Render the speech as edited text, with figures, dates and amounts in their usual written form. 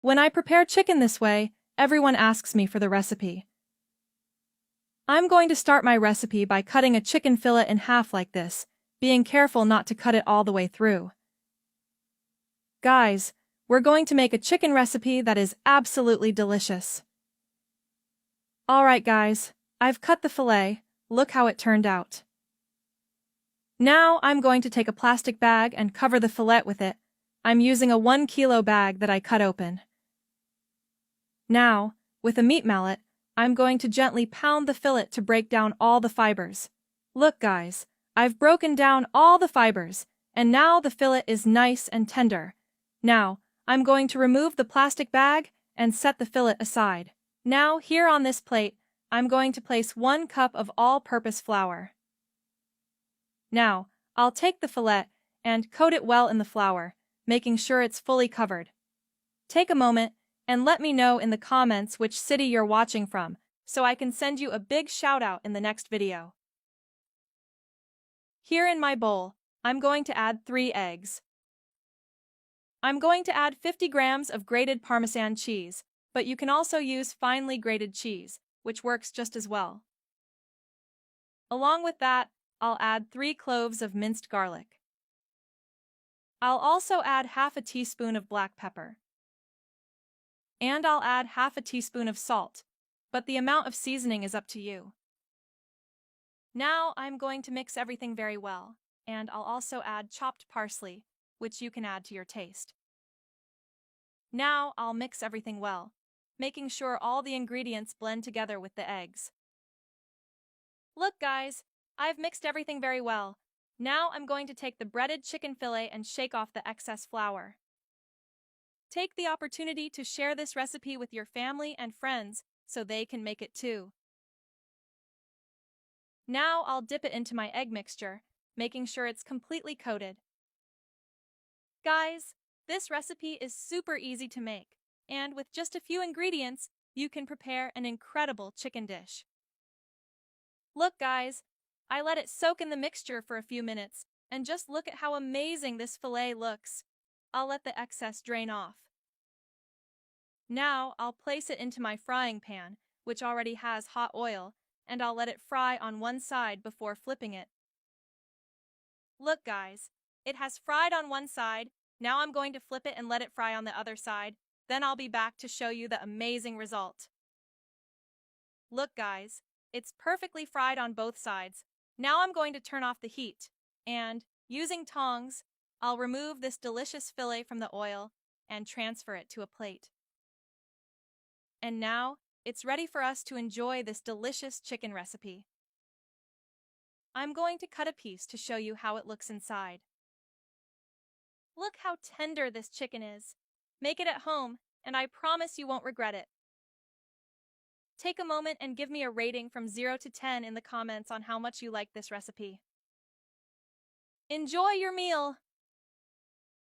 When I prepare chicken this way, everyone asks me for the recipe. I'm going to start my recipe by cutting a chicken fillet in half like this, being careful not to cut it all the way through. Guys, we're going to make a chicken recipe that is absolutely delicious. Alright guys, I've cut the fillet, look how it turned out. Now I'm going to take a plastic bag and cover the fillet with it. I'm using a 1 kilo bag that I cut open. Now, with a meat mallet, I'm going to gently pound the fillet to break down all the fibers. Look guys, I've broken down all the fibers, and now the fillet is nice and tender. Now, I'm going to remove the plastic bag and set the fillet aside. Now, here on this plate, I'm going to place 1 cup of all-purpose flour. Now, I'll take the fillet and coat it well in the flour, making sure it's fully covered. Take a moment and let me know in the comments which city you're watching from, so I can send you a big shout-out in the next video. Here in my bowl, I'm going to add 3 eggs. I'm going to add 50 grams of grated Parmesan cheese, but you can also use finely grated cheese, which works just as well. Along with that, I'll add 3 cloves of minced garlic. I'll also add half a teaspoon of black pepper. And I'll add half a teaspoon of salt, but the amount of seasoning is up to you. Now I'm going to mix everything very well, and I'll also add chopped parsley, which you can add to your taste. Now I'll mix everything well, making sure all the ingredients blend together with the eggs. Look guys, I've mixed everything very well. Now I'm going to take the breaded chicken fillet and shake off the excess flour. Take the opportunity to share this recipe with your family and friends so they can make it too. Now I'll dip it into my egg mixture, making sure it's completely coated. Guys, this recipe is super easy to make, and with just a few ingredients, you can prepare an incredible chicken dish. Look guys, I let it soak in the mixture for a few minutes, and just look at how amazing this fillet looks. I'll let the excess drain off. Now I'll place it into my frying pan, which already has hot oil, and I'll let it fry on one side before flipping it. Look guys, it has fried on one side. Now I'm going to flip it and let it fry on the other side. Then I'll be back to show you the amazing result. Look guys, it's perfectly fried on both sides. Now I'm going to turn off the heat, and, using tongs, I'll remove this delicious fillet from the oil and transfer it to a plate. And now, it's ready for us to enjoy this delicious chicken recipe. I'm going to cut a piece to show you how it looks inside. Look how tender this chicken is. Make it at home, and I promise you won't regret it. Take a moment and give me a rating from 0 to 10 in the comments on how much you like this recipe. Enjoy your meal!